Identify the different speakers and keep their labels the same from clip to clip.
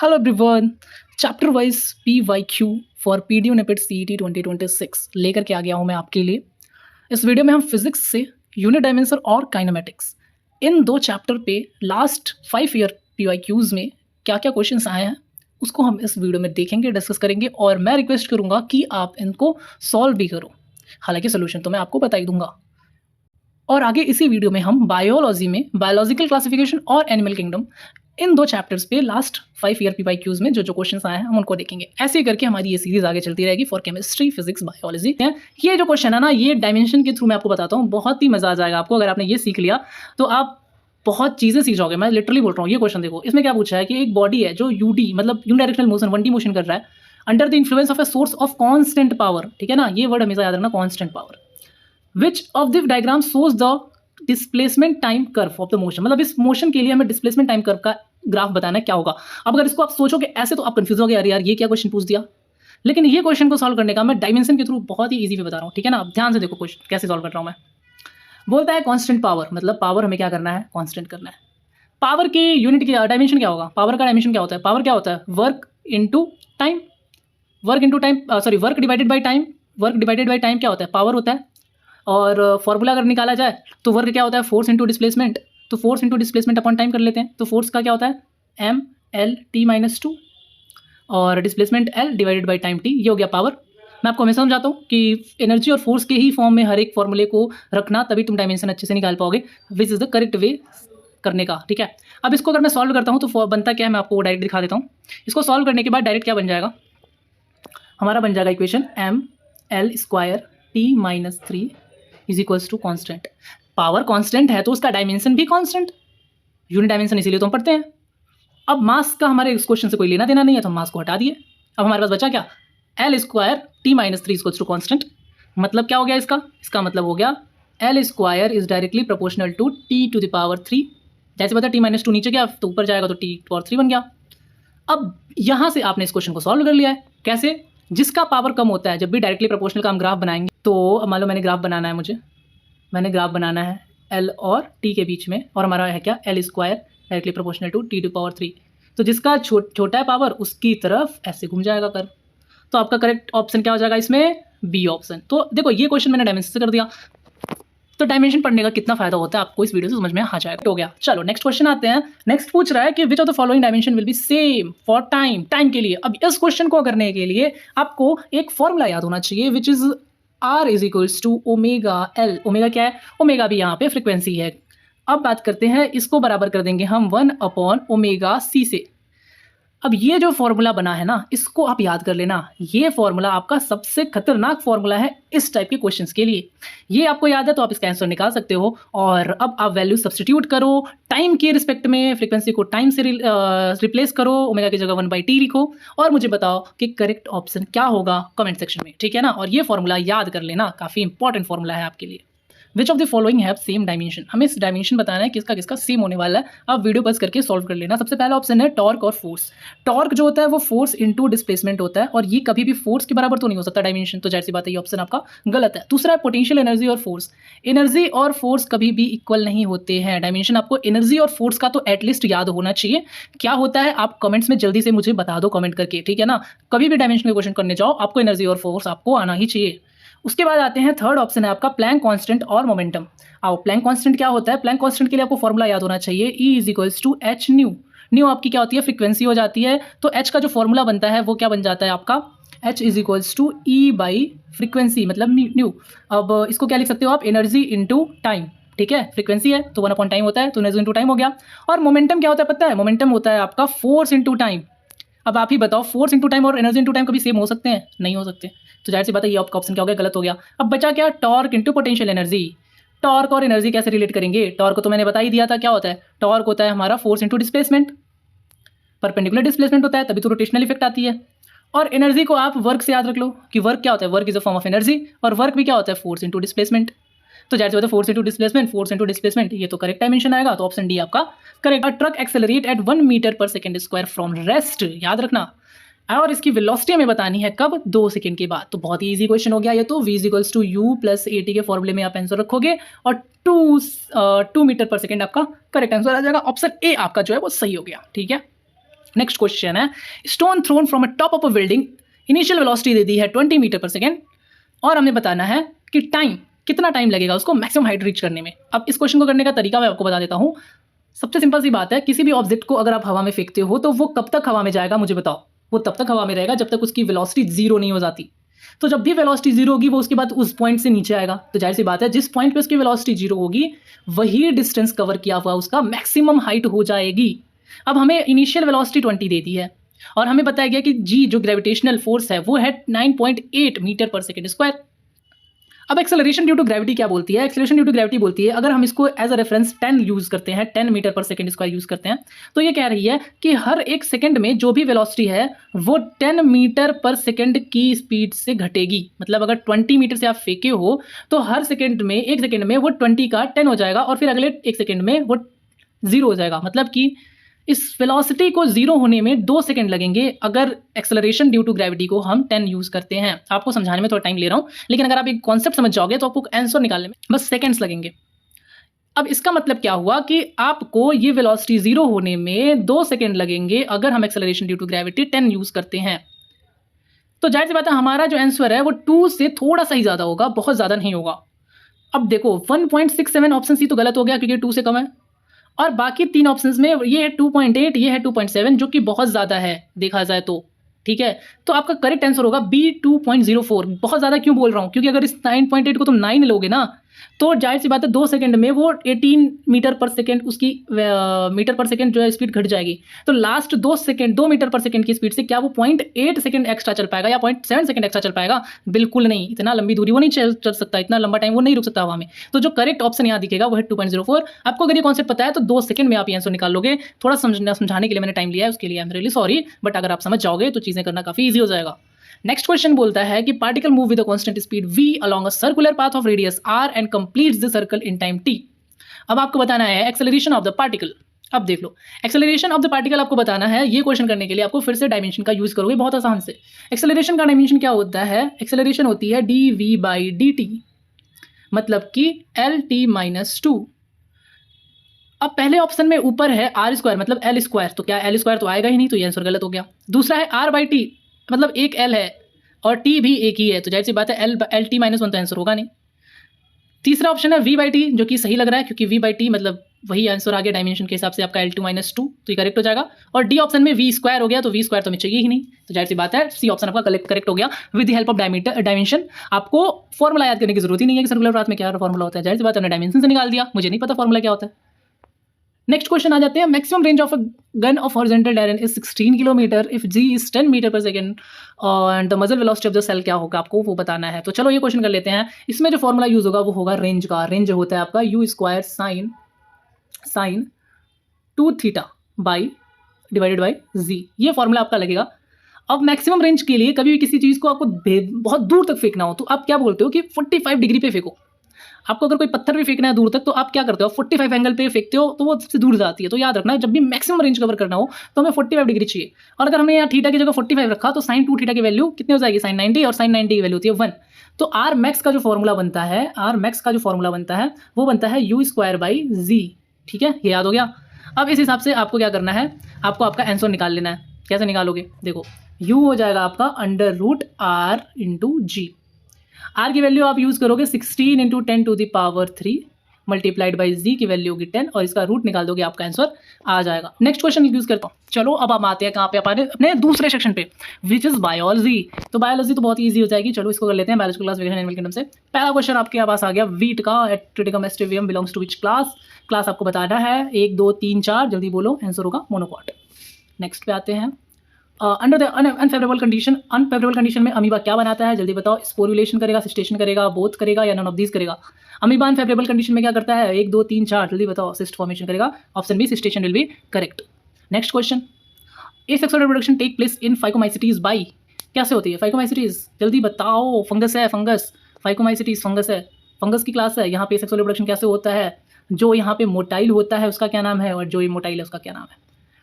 Speaker 1: Hello everyone. Chapter wise PYQ for PDU नेपेड CET 2026 लेकर के आ गया हूँ मैं आपके लिए। इस वीडियो में हम फिजिक्स से यूनिट डायमेंशन और काइनेमेटिक्स इन दो चैप्टर पे लास्ट 5 ईयर PYQs में क्या क्या क्वेश्चंस आए हैं उसको हम इस वीडियो में देखेंगे, डिस्कस करेंगे और मैं रिक्वेस्ट करूँगा कि आप इनको सॉल्व भी करो। हालांकि सोल्यूशन तो मैं आपको बता ही दूंगा। और आगे इसी वीडियो में हम बायोलॉजी में बायोलॉजिकल क्लासिफिकेशन और एनिमल किंगडम इन दो चैप्टर्स पे लास्ट 5 ईयर PYQs में जो जो क्वेश्चंस आए हैं हम उनको देखेंगे। ऐसे ही करके हमारी ये सीरीज आगे चलती रहेगी फॉर केमिस्ट्री, फिजिक्स, बायोलॉजी। ये जो क्वेश्चन है ना, ये डायमेंशन के थ्रू मैं आपको बताता हूँ, बहुत ही मजा आ जाएगा आपको। अगर आपने ये सीख लिया तो आप बहुत चीज़ें सीख जाओगे। मैं लिटरली बोल रहा हूँ। ये क्वेश्चन देखो, इसमें क्या पूछा है कि एक बॉडी है जो यूडी मतलब यूनिडायरेक्शनल मोशन 1D मोशन कर रहा है under the influence of a source of constant power. ठीक है ना, ये वर्ड हमेशा याद रखना, constant power. Which of the diagram shows the displacement time curve of the motion. मतलब इस मोशन के लिए हमें डिस्प्लेसमेंट टाइम कर्व का ग्राफ बताना है, क्या होगा। अब अगर इसको आप सोचोगे ऐसे तो आप कंफ्यूज हो गए, अरे यार ये क्या क्वेश्चन पूछ दिया। लेकिन ये क्वेश्चन को सॉल्व करने का मैं डायमेंशन के थ्रू बहुत ही इजी वे बता रहा हूँ। ठीक है ना, अब ध्यान से देखो क्वेश्चन कैसे सॉल्व कर रहा हूँ मैं। बोलता है कांस्टेंट पावर, मतलब पावर हमें क्या करना है, कांस्टेंट करना है। पावर की यूनिट की डायमेंशन क्या होगा, पावर का डायमेंशन क्या होता है। पावर क्या होता है, work into time. Work into time, sorry work divided by time. Work divided by time क्या होता है, पावर होता है। और फॉर्मूला अगर निकाला जाए तो वर्क क्या होता है, फोर्स इंटू डिस्प्लेसमेंट। तो force into displacement upon time कर लेते हैं। तो फोर्स का क्या होता है, M/L/T-2 और displacement L divided by time T। ये हो गया पावर। मैं आपको हमेशा समझाता हूँ कि एनर्जी और फोर्स के ही फॉर्म में हर एक फॉर्मूले को रखना, तभी तुम डायमेंशन अच्छे से निकाल पाओगे, which is the correct way करने का। ठीक है, अब इसको अगर मैं सॉल्व करता हूँ तो बनता क्या है, मैं आपको डायरेक्ट दिखा देता हूँ। इसको सॉल्व करने के बाद डायरेक्ट क्या बन जाएगा, हमारा बन जाएगा equation M/L² is equals to constant. Power constant है तो उसका डायमेंशन भी कॉन्स्टेंट, यूनिट डायमेंशन, इसीलिए तो हम पढ़ते हैं। अब मास का हमारे इस क्वेश्चन से कोई लेना देना नहीं है तो हम मास को हटा दिए। अब हमारे पास बचा क्या, L²T-3 इक्वल्स टू कॉन्स्टेंट। मतलब क्या हो गया इसका मतलब हो गया L² is directly proportional to T⁻3। जैसे पता T-2 नीचे गया तो ऊपर जाएगा तो T⁻3 बन गया। अब यहाँ से आपने इस क्वेश्चन को सॉल्व कर लिया है। कैसे, जिसका पावर कम होता है, जब भी डायरेक्टली प्रोपोर्शनल का हम ग्राफ बनाएंगे तो मान लो मैंने ग्राफ बनाना है, मैंने ग्राफ बनाना है L और T के बीच में, और हमारा है क्या, L² directly proportional to T⁻3। तो जिसका छोटा है पावर उसकी तरफ ऐसे घूम जाएगा कर। तो आपका करेक्ट ऑप्शन क्या हो जाएगा इसमें, बी ऑप्शन। तो देखो ये क्वेश्चन मैंने डायमेंशन से कर दिया, तो डायमेंशन पढ़ने का कितना फायदा होता है आपको इस वीडियो से समझ में आ जाएगा। हो गया, चलो नेक्स्ट क्वेश्चन आते हैं। नेक्स्ट पूछ रहा है कि which of the following dimension will be same for time के लिए। अब इस क्वेश्चन को करने के लिए आपको एक फॉर्मूला याद होना चाहिए, which is R is equals to ω/L। Omega क्या है, ओमेगा भी यहाँ पे फ्रिक्वेंसी है। अब बात करते हैं, इसको बराबर कर देंगे हम 1/ωc से। अब ये जो फॉर्मूला बना है ना, इसको आप याद कर लेना। ये फॉर्मूला आपका सबसे खतरनाक फॉर्मूला है इस टाइप के क्वेश्चंस के लिए। ये आपको याद है तो आप इसका आंसर निकाल सकते हो। और अब आप वैल्यू सब्स्टिट्यूट करो टाइम के रिस्पेक्ट में, फ्रीक्वेंसी को टाइम से रिप्लेस करो, ओमेगा की जगह 1/T लिखो और मुझे बताओ कि करेक्ट ऑप्शन क्या होगा कमेंट सेक्शन में। ठीक है ना, और ये फॉर्मूला याद कर लेना, काफ़ी इंपॉर्टेंट फॉर्मूला है आपके लिए। Which of the following have same dimension. हमें इस डायमेंशन बताना है किसका किसका सेम होने वाला है। आप वीडियो बस करके सॉल्व कर लेना। सबसे पहला ऑप्शन है टॉर्क और फोर्स। टॉर्क जो होता है वो फोर्स इंटू डिस्प्लेसमेंट होता है, और ये कभी भी फोर्स के बराबर तो नहीं हो सकता डायमेंशन, तो जाहिर सी बात है ये ऑप्शन आपका गलत है। दूसरा है पोटेंशियल एनर्जी और फोर्स। एनर्जी और फोर्स कभी भी इक्वल नहीं होते हैं। डायमेंशन आपको एनर्जी और फोर्स का तो एटलीस्ट याद होना चाहिए। क्या होता है आप कमेंट्स में जल्दी से मुझे बता दो कमेंट करके। ठीक है ना, कभी भी डायमेंशन के क्वेश्चन करने जाओ आपको एनर्जी और फोर्स आपको आना ही चाहिए। उसके बाद आते हैं, थर्ड ऑप्शन है आपका प्लैंक कांस्टेंट और मोमेंटम। आओ, प्लैंक कांस्टेंट क्या होता है, प्लैंक कांस्टेंट के लिए आपको फॉर्मूला याद होना चाहिए, E is equals to H nu. Nu आपकी क्या होती है, फ्रीक्वेंसी हो जाती है। तो एच का जो फॉर्मूला बनता है वो क्या बन जाता है आपका, H is equals to E by frequency मतलब न्यू। अब इसको क्या लिख सकते हो आप, एनर्जी इंटू टाइम। ठीक है, फ्रीक्वेंसी है तो 1/टाइम होता है, तो एनर्जी इंटू टाइम हो गया। और मोमेंटम क्या होता है पता है, मोमेंटम होता है आपका फोर्स इंटू टाइम। अब आप ही बताओ, फोर्स इंटू टाइम और एनर्जी इंटू टाइम कभी सेम हो सकते हैं, नहीं हो सकते। तो जाहिर सी बात है ये आपका ऑप्शन क्या हो गया, गलत हो गया। अब बचा क्या, torque into potential energy. Torque और एनर्जी कैसे रिलेट करेंगे, टॉर्क तो मैंने बता ही दिया था क्या होता है। टॉर्क होता है हमारा force into displacement, perpendicular displacement होता है तभी तो रोटेशनल इफेक्ट आती है। और एनर्जी को आप वर्क से याद रख लो कि वर्क क्या होता है, work is a form of energy, और वर्क भी क्या होता है, फोर्स इंटू डिस्प्लेसमेंट। तो जाहिर सी बात है फोर्स इंटू डिस्प्लेसमेंट ये तो करेक्ट डायमेंशन आएगा, तो ऑप्शन डी आपका correct. Truck accelerate at 1 metre per second square from rest, याद रखना। और इसकी वेलोसिटी हमें बतानी है कब, 2 सेकंड के बाद। तो बहुत ही इजी क्वेश्चन हो गया ये तो। v equals to U plus AT के फॉर्मूले में आप आंसर रखोगे और 2 मीटर पर सेकंड आपका करेक्ट आंसर आ जाएगा। ऑप्शन ए आपका जो है वो सही हो गया। ठीक है, नेक्स्ट क्वेश्चन है, stone thrown from a top of a building, initial velocity दे दी है 20 मीटर पर सेकेंड, और हमें बताना है कि कितना टाइम लगेगा उसको मैक्सिमम हाइट रीच करने में। अब इस क्वेश्चन को करने का तरीका मैं आपको बता देता हूँ। सबसे सिंपल सी बात है, किसी भी ऑब्जेक्ट को अगर आप हवा में फेंकते हो तो वो कब तक हवा में जाएगा मुझे बताओ। वो तब तक हवा में रहेगा जब तक उसकी वेलोसिटी जीरो नहीं हो जाती। तो जब भी वेलोसिटी जीरो होगी वो उसके बाद उस पॉइंट से नीचे आएगा। तो जाहिर सी बात है, जिस पॉइंट पे उसकी वेलोसिटी जीरो होगी वही डिस्टेंस कवर किया हुआ उसका मैक्सिमम हाइट हो जाएगी। अब हमें इनिशियल वेलोसिटी 20 दे दी है और हमें बताया गया कि जी जो ग्रेविटेशनल फोर्स है वो है 9.8 मीटर पर सेकेंड स्क्वायर। अब एक्सेलरेशन ड्यू टू ग्रेविटी क्या बोलती है? एक्सेलरेशन ड्यू टू ग्रेविटी बोलती है, अगर हम इसको एज अ रेफरेंस 10 यूज करते हैं, 10 metre per second square use करते हैं, तो ये कह रही है कि हर एक सेकंड में जो भी वेलोसिटी है वो 10 मीटर पर सेकंड की स्पीड से घटेगी। मतलब अगर 20 मीटर से आप फेंके हो तो हर सेकंड में, एक सेकंड में वो 20 का 10 हो जाएगा और फिर अगले एक सेकंड में वो 0 हो जाएगा। मतलब कि इस वेलोसिटी को 0 होने में 2 सेकंड लगेंगे अगर एक्सेलरेशन ड्यू टू ग्रेविटी को हम 10 यूज़ करते हैं। आपको समझाने में थोड़ा टाइम ले रहा हूँ, लेकिन अगर आप एक कॉन्सेप्ट समझ जाओगे तो आपको आंसर निकालने में बस सेकंड्स लगेंगे। अब इसका मतलब क्या हुआ कि आपको ये वेलोसिटी 0 होने में 2 सेकंड लगेंगे अगर हम acceleration due to gravity 10 use करते हैं। तो जाहिर सी बात है, हमारा जो आंसर है वो 2 से थोड़ा सा ही ज़्यादा होगा, बहुत ज़्यादा नहीं होगा। अब देखो 1.67 ऑप्शन सी तो गलत हो गया क्योंकि 2 से कम है, और बाकी 3 ऑप्शंस में ये है 2.8, ये है 2.7, जो कि बहुत ज़्यादा है देखा जाए तो। ठीक है, तो आपका करेक्ट आंसर होगा बी 2.04। बहुत ज़्यादा क्यों बोल रहा हूँ? क्योंकि अगर इस 9.8 को तुम 9 लोगे ना तो जाहिर सी बात है 2 सेकंड में वो 18 मीटर पर सेकंड उसकी मीटर पर सेकंड जो है स्पीड घट जाएगी। तो लास्ट 2 मीटर पर सेकंड की स्पीड से क्या वो 0.8 सेकंड एक्स्ट्रा चल पाएगा या 0.7 सेकंड एक्स्ट्रा चल पाएगा? बिल्कुल नहीं। इतना लंबी दूरी वो नहीं चल सकता, इतना लंबा टाइम वो नहीं रुक सकता हवा में। तो जो करेक्ट ऑप्शन यहाँ दिखेगा वो है 2.04। आपको अगर ये कॉन्सेप्ट पता है तो 2 सेकंड में आप ये आंसर निकाल लोगे। थोड़ा समझाने के लिए मैंने टाइम लिया है, उसके लिए I am really sorry, but अगर आप समझ जाओगे तो चीज़ें करना काफ़ी ईजी हो जाएगा। नेक्स्ट क्वेश्चन बोलता है कि particle move with a constant speed v along a circular path of radius r and completes the circle in time t। अब आपको बताना है एक्सेलरेशन ऑफ द पार्टिकल। अब देख लो, एक्सेलरेशन ऑफ द पार्टिकल आपको बताना है। ये क्वेश्चन करने के लिए आपको फिर से डायमेंशन का यूज करोगे बहुत आसान से। एक्सेलरेशन का डायमेंशन क्या होता है? एक्सेलरेशन होती है dv/dt, मतलब कि lt-2। अब पहले ऑप्शन में ऊपर है आर स्क्वायर मतलब एल स्क्वायर, तो क्या एल स्क्वायर तो आएगा ही नहीं, तो ये आंसर गलत हो गया। दूसरा है r/t मतलब एक एल है और टी भी एक ही है, तो जाहिर सी बात है एल टी -1 तो आंसर होगा नहीं। तीसरा ऑप्शन है v/t जो कि सही लग रहा है क्योंकि v/t मतलब वही आंसर आ गया डायमेंशन के हिसाब से आपका L2 - 2, तो ये करेक्ट हो जाएगा। और डी ऑप्शन में v स्क्वायर हो गया, तो v स्क्वायर तो हमें चाहिए ही नहीं, तो जाहिर सी बात है सी ऑप्शन आपका करेक्ट हो गया। With the help of dimension आपको फॉर्मुला याद करने की जरूरत ही नहीं है कि सर्कुलर पाथ में क्या फॉर्मुला होता है। जाहिर सी बात है हमने डायमेंशन से निकाल दिया, मुझे नहीं पता फॉर्मुला क्या होता है। नेक्स्ट क्वेश्चन आ जाते हैं। Maximum range of a gun of horizontal direction is 16 kilometre if G is 10 metre per second and the muzzle velocity of the shell क्या होगा, आपको वो बताना है। तो चलो ये क्वेश्चन कर लेते हैं। इसमें जो फॉर्मूला यूज होगा वो होगा रेंज का। रेंज होता है आपका u square sine 2 theta by divided by g, ये फॉर्मूला आपका लगेगा। अब मैक्सिमम रेंज के लिए कभी भी किसी चीज़ को आपको बहुत दूर तक फेंकना हो तो आप क्या बोलते हो कि 45 डिग्री पे फेंको। आपको अगर कोई पत्थर भी फेंकना है दूर तक तो आप क्या करते हो, 45 एंगल पे फेंकते हो तो वो सबसे दूर जाती है। तो याद रखना जब भी मैक्सिमम रेंज कवर करना हो तो हमें 45 डिग्री चाहिए। और अगर हमने यहाँ थीटा की जगह 45 रखा तो साइन 2 थीटा की वैल्यू कितनी हो जाएगी, साइन 90, और साइन 90 की वैल्यू होती है 1। तो आर मैक्स का जो फॉर्मूला बनता है वो बनता है u स्क्वायर बाई जी। ठीक है, ये याद हो गया। अब इस हिसाब से आपको क्या करना है, आपको आपका आंसर निकाल लेना है। कैसे निकालोगे, देखो u हो जाएगा आपका √r इंटू जी। आर की वैल्यू आप यूज़ करोगे 16 into 10 to the power 3 multiplied by g की वैल्यू होगी 10, और इसका रूट निकाल दोगे आपका आंसर आ जाएगा। नेक्स्ट क्वेश्चन यूज़ करता हूँ। चलो अब हम आते हैं कहाँ पे, अपने दूसरे सेक्शन पे, विच इज़ बायोलॉजी। तो बायोलॉजी तो बहुत ईजी हो जाएगी, चलो इसको कर लेते हैं। बायोलॉजिकल क्लासिफिकेशन एनिमल किंगडम से पहला क्वेश्चन आपके पास आ गया वीट का। Triticum aestivum belongs to which class. Class आपको बताना है 1 2 3 4, जल्दी बोलो, आंसर होगा मोनोकॉट। नेक्स्ट पे आते हैं। अंडर द अनफेवरेबल कंडीशन में अमीबा क्या बनाता है, जल्दी बताओ। स्पोरुलेशन करेगा, सिस्टेशन करेगा, बोथ करेगा या नन ऑफ दीज करेगा। अमीबा अनफेवरेबल कंडीशन में क्या करता है, 1 2 3 4, जल्दी बताओ। सिस्ट फॉर्मेशन करेगा, ऑप्शन बी सिस्टेशन will be correct. Next question, asexual reproduction take place in Phycomycetes by, कैसे होती है फाइकोमाइसिटीज, जल्दी बताओ। फंगस है, फंगस, फाइकोमाइसिटीज फंगस है, फंगस की क्लास है। यहाँ पे एसेक्सुअल रिप्रोडक्शन कैसे होता है, जो यहाँ पे मोटाइल होता है उसका क्या नाम है, और जो ये मोटाइल है उसका क्या नाम है।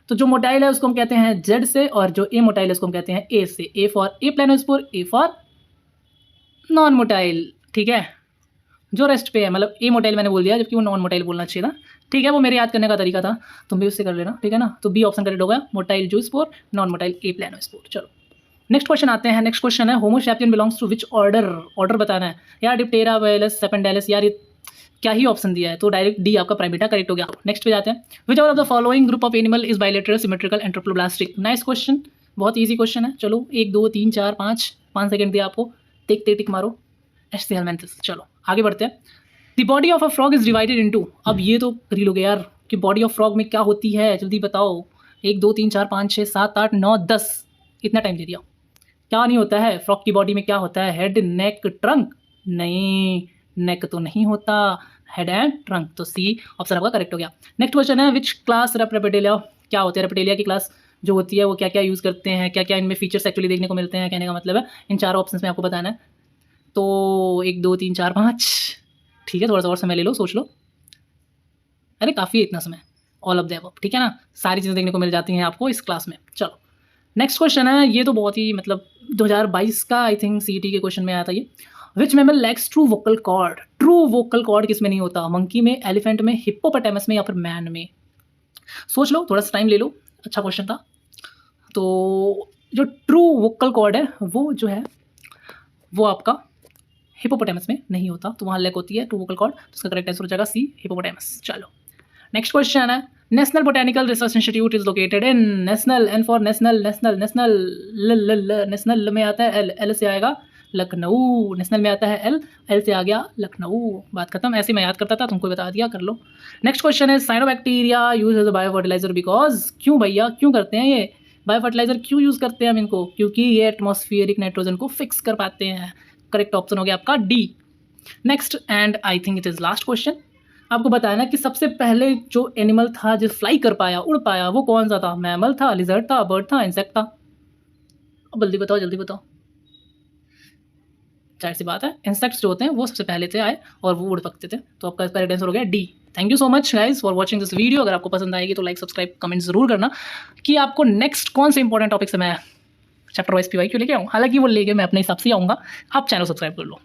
Speaker 1: तो जो मोटाइल है उसको हम कहते हैं जेड से, और जो ए मोटाइल है उसको हम कहते हैं ए से। A for aplanospore, A for non motile. ठीक है, जो रेस्ट पे है, मतलब ए मोटाइल मैंने बोल दिया जबकि वो नॉन मोटाइल बोलना चाहिए था। ठीक है, वो मेरे याद करने का तरीका था, तुम भी उससे कर लेना। ठीक है ना, तो बी ऑप्शन करेक्ट हो गया, motile zoospore, non motile aplanospore. चलो नेक्स्ट क्वेश्चन आते हैं। नेक्स्ट क्वेश्चन है Homo sapien belongs to which order, order बताना है यार। डिप्टेरा, वेलस, सेपेंडेलस, यार ये क्या ही ऑप्शन दिया है, तो डायरेक्ट डी आपका प्राइमेटा करेक्ट हो गया। नेक्स्ट पे जाते हैं। Which of the following group of animal is bilateral, symmetrical and triploblastic. Nice question, बहुत ईजी क्वेश्चन है। चलो 1 2 3 4 5 सेकंड दिया आपको, देखते टिक मारो, एस हेलमेंथस। चलो आगे बढ़ते हैं। The body of a frog is divided into, अब ये तो कर ही लोगे यार कि बॉडी ऑफ फ्रॉग में क्या होती है, जल्दी बताओ। 1 2 3 4 5 6 7 8 9 10, इतना टाइम दे दिया। क्या नहीं होता है फ्रॉग की बॉडी में, क्या होता है? हेड, नेक, ट्रंक। नहीं, नेक तो नहीं होता, हेड एंड ट्रंक। तो सी ऑप्शन आपका करेक्ट हो गया। नेक्स्ट क्वेश्चन है विच क्लास रेप्टिलिया, क्या होती है रेप्टिलिया की क्लास जो होती है, वो क्या क्या यूज़ करते हैं, क्या क्या इनमें फीचर्स एक्चुअली देखने को मिलते हैं, कहने का मतलब है इन चारों ऑप्शन में आपको बताना है। तो 1 2 3 4 5, ठीक है, थोड़ा सा और समय ले लो, सोच लो। अरे काफ़ी है इतना समय, ऑल ऑफ द अबव। ठीक है ना, सारी चीज़ें देखने को मिल जाती हैं आपको इस क्लास में। चलो नेक्स्ट क्वेश्चन है, ये तो बहुत ही मतलब 2022 का आई थिंक सीईटी के क्वेश्चन में आया था ये। Which mammal lacks true vocal cord, true vocal cord किस में नहीं होता? मंकी में, एलिफेंट में, हिप्पोपोटामस में, या फिर मैन में? सोच लो, थोड़ा सा टाइम ले लो, अच्छा क्वेश्चन था। तो जो ट्रू वोकल कॉर्ड है वो जो है वो आपका हिप्पोपोटामस में नहीं होता, तो वहाँ लैक होती है ट्रू वोकल कॉर्ड, तो उसका करेक्ट आंसर हो जाएगा सी, हिप्पोपोटामस। चलो नेक्स्ट क्वेश्चन है national botanical research institute is located in, national, N for national, national national में आता है एल, एल से आएगा लखनऊ, नेशनल में आता है एल, एल से आ गया लखनऊ, बात खत्म। ऐसे मैं याद करता था, तुमको बता दिया, कर लो। नेक्स्ट क्वेश्चन है cyanobacteria use as a bio fertiliser because, क्यों भैया क्यों करते हैं ये बायो फर्टिलाइजर, क्यों यूज़ करते हैं हम इनको? क्योंकि ये एटमॉस्फेरिक नाइट्रोजन को फिक्स कर पाते हैं। करेक्ट ऑप्शन हो गया आपका D. Next and I think it is last question, आपको बताना कि सबसे पहले जो एनिमल था जो फ्लाई कर पाया, उड़ पाया, वो कौन सा था? मैमल था, लिजर्ड था, बर्ड था, इंसेक्ट था? अब जल्दी बताओ, जल्दी बताओ। जाहिर सी बात है इंसेक्ट्स जो होते हैं वो सबसे पहले से आए और वो उड़ सकते थे, तो आपका करेक्ट आंसर हो गया D. Thank you so much guys for watching this video. अगर आपको पसंद आएगी तो लाइक, सब्सक्राइब, कमेंट जरूर करना कि आपको नेक्स्ट कौन से इंपॉर्टेंट टॉपिक से मैं चैप्टर वाइज PYQ लेके आऊँ। हालांकि वो लेके मैं अपने हिसाब से आऊँगा, आप चैनल सब्सक्राइब कर लो।